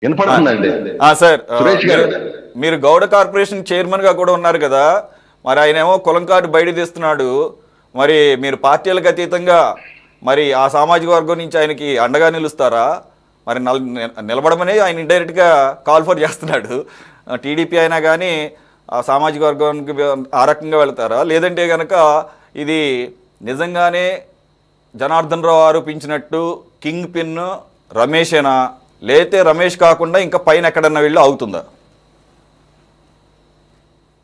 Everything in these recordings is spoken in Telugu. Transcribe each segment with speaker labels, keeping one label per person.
Speaker 1: వినపడుతుందండి
Speaker 2: సార్,
Speaker 1: సురేష్ గారు.
Speaker 2: మీరు గౌడ కార్పొరేషన్ చైర్మన్ గా కూడా ఉన్నారు కదా, మరి ఆయన ఏమో కులం కార్డు బయట తీస్తున్నాడు. మరి మీరు పార్టీలకు అతీతంగా మరి ఆ సామాజిక వర్గం నుంచి ఆయనకి అండగా నిలుస్తారా? మరి నిలబడమని ఆయన ఇండైరెక్ట్గా కాల్ ఫర్ చేస్తున్నాడు. టీడీపీ అయినా కానీ ఆ సామాజిక వర్గానికి ఆ రకంగా వెళ్తారా? లేదంటే కనుక ఇది నిజంగానే జనార్దన్ రావు ఆరోపించినట్టు కింగ్ పిన్ రమేషేనా, లేతే రమేష్ కాకుండా ఇంకా పైన ఎక్కడన్నా వెళ్ళి అవుతుందా?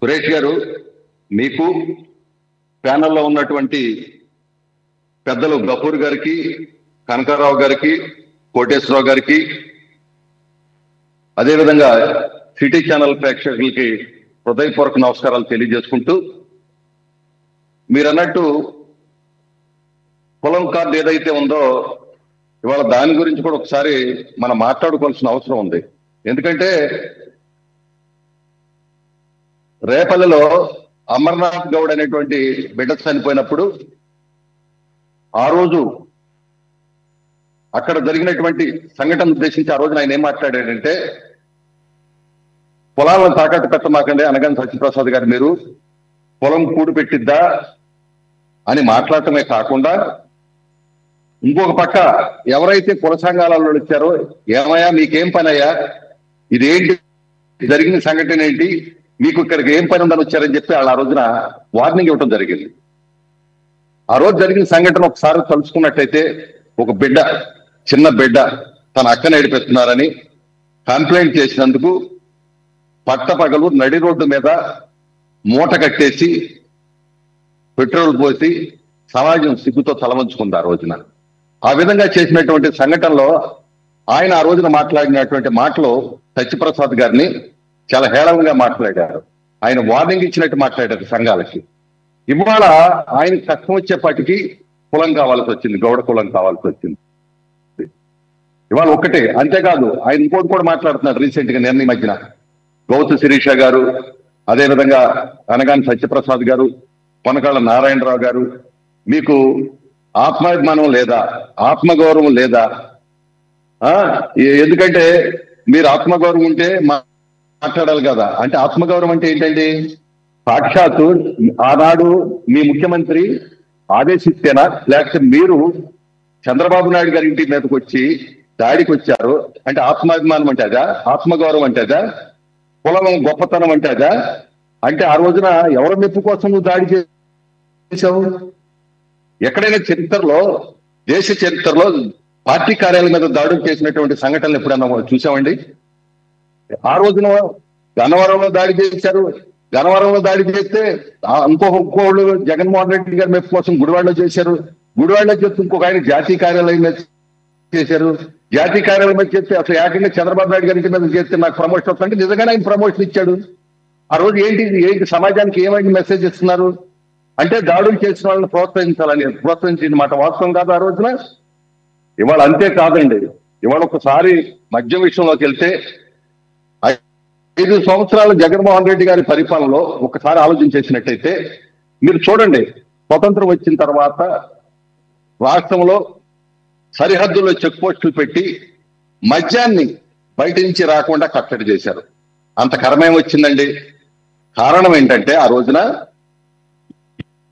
Speaker 1: సురేష్ గారు, మీకు ప్యానల్లో ఉన్నటువంటి పెద్దలు గఫూర్ గారికి, కనకారావు గారికి, కోటేశ్వరరావు గారికి, అదేవిధంగా సిటీ ఛానల్ ప్రేక్షకులకి హృదయపూర్వక నమస్కారాలు తెలియజేసుకుంటూ, మీరన్నట్టు కులం కార్డు ఏదైతే ఉందో ఇవాళ దాని గురించి కూడా ఒకసారి మనం మాట్లాడుకోవాల్సిన అవసరం ఉంది. ఎందుకంటే రేపల్లిలో అమర్నాథ్ గౌడ్ అనేటువంటి బిడ్డ చనిపోయినప్పుడు ఆ రోజు అక్కడ జరిగినటువంటి సంఘటన ఉద్దేశించి ఆ రోజున ఆయన ఏం మాట్లాడాడంటే, పొలాలను తాకట్టు పెట్టమాకండి అనగానే సత్యప్రసాద్ గారు మీరు పొలం కూడు పెట్టిద్దా అని మాట్లాడటమే కాకుండా, ఇంకొక పక్క ఎవరైతే కుల సంఘాలలో ఇచ్చారో, ఏమయ్యా మీకేం పని అయ్యా, ఇదేంటి జరిగిన సంఘటన ఏంటి, మీకు ఇక్కడికి ఏం పని ఉందని వచ్చారని చెప్పి వాళ్ళు ఆ రోజున వార్నింగ్ ఇవ్వడం జరిగింది. ఆ రోజు జరిగిన సంఘటన ఒకసారి తలుచుకున్నట్టయితే, ఒక బిడ్డ, చిన్న బిడ్డ తన అక్కని ఏడిపెడుతున్నారని కంప్లైంట్ చేసినందుకు పట్టపగలు నడి రోడ్డు మీద మూట కట్టేసి పెట్రోల్ పోసి సమాజం సిగ్గుతో తలవంచుకుంది ఆ రోజున. ఆ విధంగా చేసినటువంటి సంఘటనలో ఆయన ఆ రోజున మాట్లాడినటువంటి మాటలు సత్యప్రసాద్ గారిని చాలా హేళనగా మాట్లాడారు. ఆయన వార్నింగ్ ఇచ్చినట్టు మాట్లాడారు సంఘాలకి. ఇవాళ ఆయన కష్టం వచ్చేపాటికి కులం కావాల్సి వచ్చింది, గౌడ కులం కావాల్సి వచ్చింది. ఇవాళ ఒక్కటే, అంతేకాదు ఆయన ఇంకోటి కూడా మాట్లాడుతున్నాడు రీసెంట్ గా నిర్ణయం మధ్యన. గౌతు శిరీష గారు, అదేవిధంగా అనగాని సత్యప్రసాద్ గారు, పొనకాళ్ళ నారాయణరావు గారు, మీకు ఆత్మాభిమానం లేదా, ఆత్మగౌరవం లేదా? ఎందుకంటే మీరు ఆత్మగౌరవం ఉంటే మాట్లాడాలి కదా. అంటే ఆత్మగౌరవం అంటే ఏంటండి? సాక్షాత్తు ఆనాడు మీ ముఖ్యమంత్రి ఆదేశిస్తేనా, లేకపోతే మీరు చంద్రబాబు నాయుడు గారి ఇంటి మీదకి వచ్చి దాడికి వచ్చారు అంటే ఆత్మాభిమానం అంటే అదా? ఆత్మగౌరవం అంటే అదా? కులం గొప్పతనం అంటే అదా? అంటే ఆ రోజున ఎవరి మెప్పు కోసం నువ్వు దాడి చేశావు? ఎక్కడైనా చరిత్రలో, దేశ చరిత్రలో పార్టీ కార్యాలయం మీద దాడులు చేసినటువంటి సంఘటనలు ఎప్పుడన్నా చూసామండి? ఆ రోజున గన్నవరంలో దాడి చేశారు. గన్నవరంలో దాడి చేస్తే ఇంకోళ్ళు జగన్మోహన్ రెడ్డి గారి మెప్పు కోసం గుడివాడలో చేశారు. గుడివాడలో చేస్తే ఇంకొక ఆయన జాతీయ కార్యాలయం మీద చేశారు. జాతీయ కార్యాలయం మీద చేస్తే అసలు ఏకంగా చంద్రబాబు నాయుడు గారి మీద చేస్తే నాకు ప్రమోషన్ వస్తుందంటే నిజంగానే ఆయన ప్రమోషన్ ఇచ్చాడు. ఆ రోజు ఏంటి సమాజానికి ఏమైనా మెసేజ్ ఇస్తున్నారు అంటే దాడులు చేసిన వాళ్ళని ప్రోత్సహించిన మాట వాస్తవం కాదు ఆ రోజున. ఇవాళ అంతే కాదండి, ఇవాళ ఒకసారి మద్యం విషయంలోకి వెళ్తే 5 సంవత్సరాలు జగన్మోహన్ రెడ్డి గారి పరిపాలనలో ఒకసారి ఆలోచన చేసినట్టయితే మీరు చూడండి, స్వతంత్రం వచ్చిన తర్వాత రాష్ట్రంలో సరిహద్దుల్లో చెక్ పోస్టులు పెట్టి మద్యాన్ని బయట నుంచి రాకుండా కట్టడి చేశారు. అంత కరమేం వచ్చిందండి? కారణం ఏంటంటే ఆ రోజున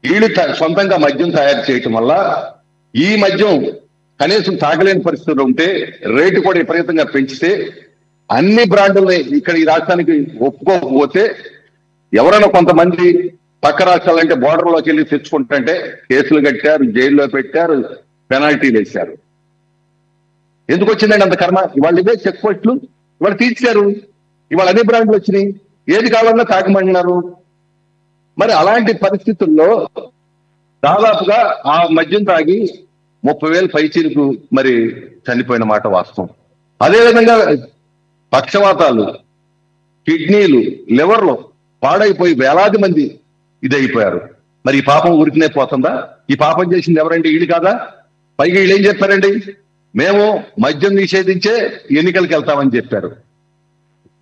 Speaker 1: వీళ్ళు సొంతంగా మద్యం తయారు చేయటం వల్ల ఈ మద్యం కనీసం తాగలేని పరిస్థితులు ఉంటే రేటు కూడా విపరీతంగా పెంచితే అన్ని బ్రాండ్లని ఇక్కడ ఈ రాష్ట్రానికి ఒప్పుకోకపోతే ఎవరైనా కొంతమంది పక్క రాష్ట్రాలంటే బోర్డర్లోకి వెళ్ళి తెచ్చుకుంటుంటే కేసులు కట్టారు, జైల్లో పెట్టారు, పెనాల్టీలు వేశారు. ఎందుకు వచ్చిందండి అంత కర్మ? ఇవాళ ఇవే చెక్ పోస్టులు ఇవాళ తీర్చారు. ఇవాళ అన్ని బ్రాండ్లు వచ్చినాయి, ఏది కావాలన్నా తాగమంటున్నారు. మరి అలాంటి పరిస్థితుల్లో దాదాపుగా ఆ మద్యం తాగి 30,000 పైచీలకు మరి చనిపోయిన మాట వాస్తవం. అదేవిధంగా పక్షవాతాలు, కిడ్నీలు, లివర్లు పాడైపోయి వేలాది మంది ఇదైపోయారు. మరి ఈ పాపం ఊరికినే పోతుందా? ఈ పాపం చేసింది ఎవరండి? వీళ్ళు కాదా? పైగా వీళ్ళు ఏం చెప్పారండి? మేము మద్యం నిషేధించే ఎన్నికలకు వెళ్తామని చెప్పారు.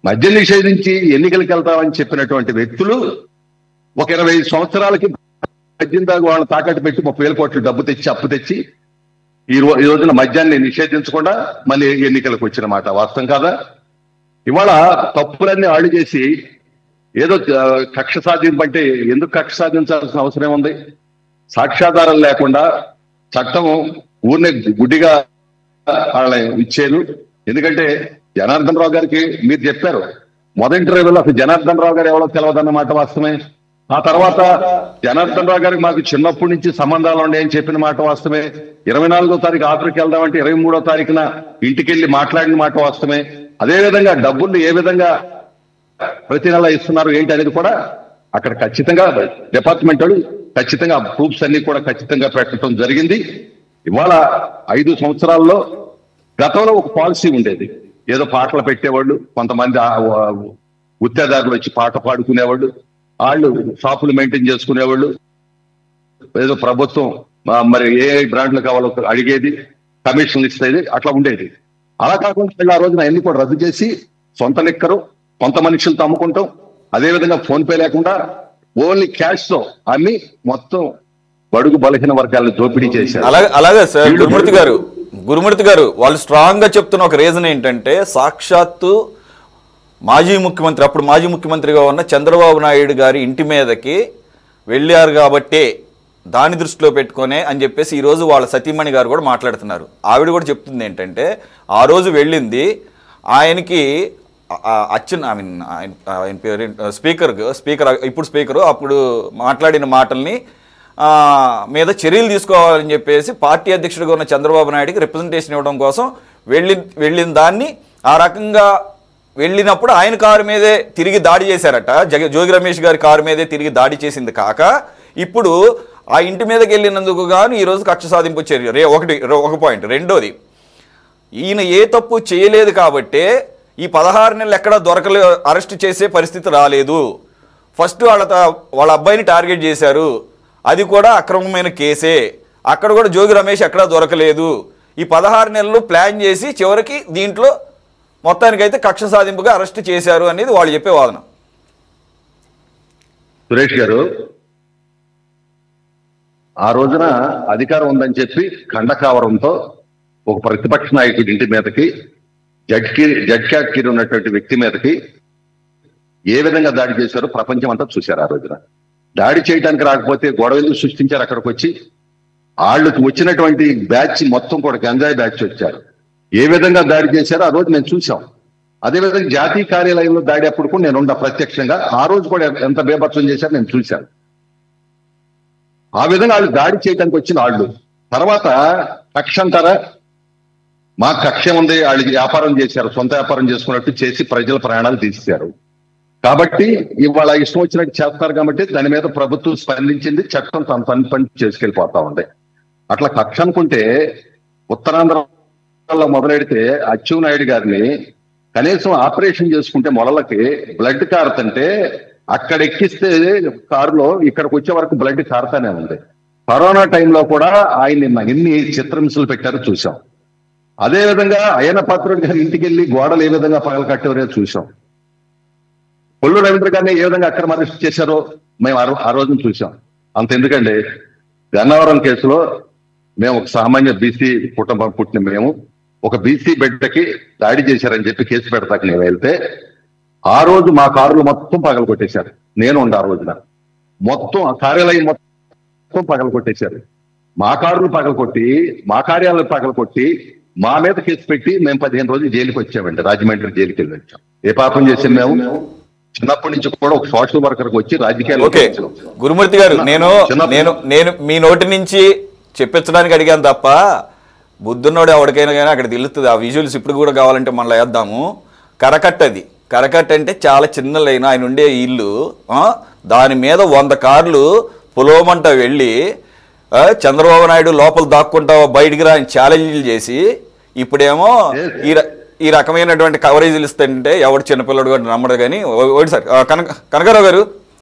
Speaker 1: మద్యం నిషేధించి ఎన్నికలకు వెళ్తామని చెప్పినటువంటి వ్యక్తులు ఒక 25 సంవత్సరాలకి మద్యం తాగు వాళ్ళని తాకట్టు పెట్టి 30,000 కోట్ల డబ్బు తెచ్చి అప్పు తెచ్చి ఈ రోజున మద్యాన్ని నిషేధించకుండా మళ్ళీ ఎన్నికలకు వచ్చిన మాట వాస్తవం కాదా? ఇవాళ తప్పులన్నీ ఆళ్ళు చేసి ఏదో కక్ష సాధింపు అంటే ఎందుకు కక్ష సాధించాల్సిన అవసరం ఉంది? సాక్ష్యాధారాలు లేకుండా చట్టం ఊరినే గుడ్డిగా వాళ్ళని ఇచ్చేది. ఎందుకంటే జనార్దన్ రావు గారికి మీరు చెప్పారు మొదటి ఇంటర్వ్యూలో అసలు జనార్దన్ రావు గారు ఎవరో తెలియదన్నమాట వాస్తవమే. ఆ తర్వాత జనార్దన్ రావు గారికి మాకు చిన్నప్పటి నుంచి సంబంధాలు ఉన్నాయని చెప్పిన మాట వాస్తవమే. 24వ తారీఖు ఆఫ్రికా వెళ్దామంటే 23వ తారీఖున ఇంటికి వెళ్ళి మాట్లాడిన మాట వాస్తవమే. అదేవిధంగా డబ్బులు ఏ విధంగా ప్రతి నెల ఇస్తున్నారు ఏంటి అనేది కూడా అక్కడ ఖచ్చితంగా డిపార్ట్మెంట్ వాళ్ళు ఖచ్చితంగా ప్రూఫ్స్ అన్ని కూడా ఖచ్చితంగా పెట్టడం జరిగింది. ఇవాళ 5 సంవత్సరాల్లో గతంలో ఒక పాలసీ ఉండేది. ఏదో పాటలు పెట్టేవాళ్ళు, కొంతమంది గుత్తేదారులు వచ్చి పాట పాడుకునేవాళ్ళు, వాళ్ళు షాపులు మెయింటైన్ చేసుకునేవాళ్ళు, ఏదో ప్రభుత్వం మరి ఏ బ్రాండ్లు కావాలో అడిగేది, కమిషన్లు ఇస్తేది, అట్లా ఉండేది. అలా కాకుండా ఆ రోజున అన్ని కూడా రద్దు చేసి సొంత లెక్కరు కొంత మనుషులతో అమ్ముకుంటాం. అదేవిధంగా ఫోన్ పే లేకుండా ఓన్లీ క్యాష్ తో అమ్మి మొత్తం బడుగు బలహీన వర్గాలను దోపిడీ చేశారు.
Speaker 2: అలాగే సార్ గురుమూర్తి గారు వాళ్ళు స్ట్రాంగ్ గా చెప్తున్న ఒక రీజన్ ఏంటంటే సాక్షాత్తు అప్పుడు మాజీ ముఖ్యమంత్రిగా ఉన్న చంద్రబాబు నాయుడు గారి ఇంటి మీదకి వెళ్ళారు కాబట్టే దాని దృష్టిలో పెట్టుకునే అని చెప్పేసి ఈరోజు వాళ్ళ సతీమణి గారు కూడా మాట్లాడుతున్నారు. ఆవిడ కూడా చెప్తుంది ఏంటంటే ఆ రోజు వెళ్ళింది ఆయనకి ఆయన పేరు స్పీకర్ ఇప్పుడు స్పీకరు అప్పుడు మాట్లాడిన మాటల్ని మీద చర్యలు తీసుకోవాలని చెప్పేసి పార్టీ అధ్యక్షుడిగా ఉన్న చంద్రబాబు నాయుడికి రిప్రజెంటేషన్ ఇవ్వడం కోసం వెళ్ళిన దాన్ని ఆ రకంగా వెళ్ళినప్పుడు ఆయన కారు మీదే తిరిగి దాడి చేశారట. జోగి రమేష్ గారి కారు మీదే తిరిగి దాడి చేసింది కాక ఇప్పుడు ఆ ఇంటి మీదకి వెళ్ళినందుకు గాను ఈరోజు కక్ష సాధింపు చర్య ఒక పాయింట్. రెండోది, ఈయన ఏ తప్పు చేయలేదు కాబట్టే ఈ 16 నెలలు ఎక్కడా అరెస్ట్ చేసే పరిస్థితి రాలేదు. ఫస్ట్ వాళ్ళ అబ్బాయిని టార్గెట్ చేశారు, అది కూడా అక్రమమైన కేసే. అక్కడ కూడా జోగి రమేష్ ఎక్కడా దొరకలేదు. ఈ 16 నెలలు ప్లాన్ చేసి చివరికి దీంట్లో మొత్తానికైతే కక్ష సాధింపుగా అరెస్ట్ చేశారు అనేది వాళ్ళు చెప్పే వాదన.
Speaker 1: సురేష్ గారు, ఆ రోజున అధికారం ఉందని చెప్పి ఖండకావరంతో ఒక ప్రతిపక్ష నాయకుడి ఇంటి మీదకి జడ్కాకిరి ఉన్నటువంటి వ్యక్తి మీదకి ఏ విధంగా దాడి చేశారో ప్రపంచం అంతా చూశారు. ఆ రోజున దాడి చేయడానికి రాకపోతే గొడవలు సృష్టించారు. అక్కడికి వచ్చి వాళ్ళకి వచ్చినటువంటి బ్యాచ్ మొత్తం కూడా గంజాయి బ్యాచ్ వచ్చారు. ఏ విధంగా దాడి చేశారో ఆ రోజు మేము చూసాం. అదేవిధంగా జాతీయ కార్యాలయంలో దాడి అప్పుడు కూడా నేను ప్రత్యక్షంగా ఆ రోజు కూడా ఎంత బేభత్సం చేశారో నేను చూశాను. ఆ విధంగా వాళ్ళు దాడి చేయడానికి వచ్చిన వాళ్ళు తర్వాత కక్ష అంటారా, మా కక్ష ఉంది, వాళ్ళకి వ్యాపారం చేశారు, సొంత వ్యాపారం చేసుకున్నట్టు చేసి ప్రజల ప్రాణాలు తీశారు. కాబట్టి ఇవాళ ఇష్టం వచ్చినట్టు చేస్తారు కాబట్టి దాని మీద ప్రభుత్వం స్పందించింది, చట్టం తన పని చేసుకెళ్ళిపోతా ఉంది. అట్లా కక్ష అనుకుంటే ఉత్తరాంధ్రలో మొదలెడితే అచ్చెన్నాయుడు గారిని కనీసం ఆపరేషన్ చేసుకుంటే మొలలకి బ్లడ్ కారుతుంటే అక్కడ ఎక్కిస్తే కారులో ఇక్కడికి వచ్చే వరకు బ్లడ్ కారుతానే ఉంది. కరోనా టైంలో కూడా ఆయన్ని ఎన్ని చిత్రహింసలు పెట్టారో చూసాం. అదేవిధంగా అయ్యన్న పాత్రుడి గారి ఇంటికి వెళ్ళి గోడలు ఏ విధంగా పగలు కట్టేవరో చూసాం. కొల్లు రవీంద్ర గారిని ఏ విధంగా అక్రమ అరెస్ట్ చేశారో మేము ఆ రోజున చూసాం. అంత ఎందుకండి, గన్నవరం కేసులో మేము ఒక సామాన్య బీసీ కుటుంబం పుట్టిన మేము ఒక బీసీ బిడ్డకి దాడి చేశారని చెప్పి కేసు పెడతాక నేను వెళ్తే ఆ రోజు మా కారులు మొత్తం పగలు కొట్టేశారు. నేను ఉండ ఆ రోజున మొత్తం ఆ కార్యాలయం మొత్తం పగలు కొట్టేశారు. మా కారులు పగలు కొట్టి మా కార్యాలయం పగలు కొట్టి మా మీద కేసు పెట్టి మేము 15 రోజులు జైలుకి వచ్చామండి. రాజమండ్రి జైలుకి వెళ్ళి వచ్చాం. ఏ పాపం చేసాం మేము? చిన్నప్పటి నుంచి కూడా ఒక సోషల్ వర్కర్కి వచ్చి రాజకీయాలు.
Speaker 2: గురుమూర్తి గారు, నేను మీ నోటి నుంచి చెప్పించడానికి అడిగాను తప్ప బుద్ధున్నోడు ఎవరికైనా కానీ అక్కడ తెలుస్తుంది. ఆ విజువల్స్ ఇప్పుడు కూడా కావాలంటే మనలో వేద్దాము. కరకట్ట అంటే చాలా చిన్న లైన్, ఆయన ఉండే ఇల్లు, దాని మీద 100 కార్లు పొలోమంట వెళ్ళి చంద్రబాబు నాయుడు లోపల దాక్కుంటా బయటికి రాని ఛాలెంజ్లు చేసి ఇప్పుడేమో ఈ రకమైనటువంటి కవరేజీలు ఇస్తుంటే ఎవడు చిన్నపిల్లడు కూడా నమ్మడు. కానీ ఒకటి సార్ కనకారావు గారు,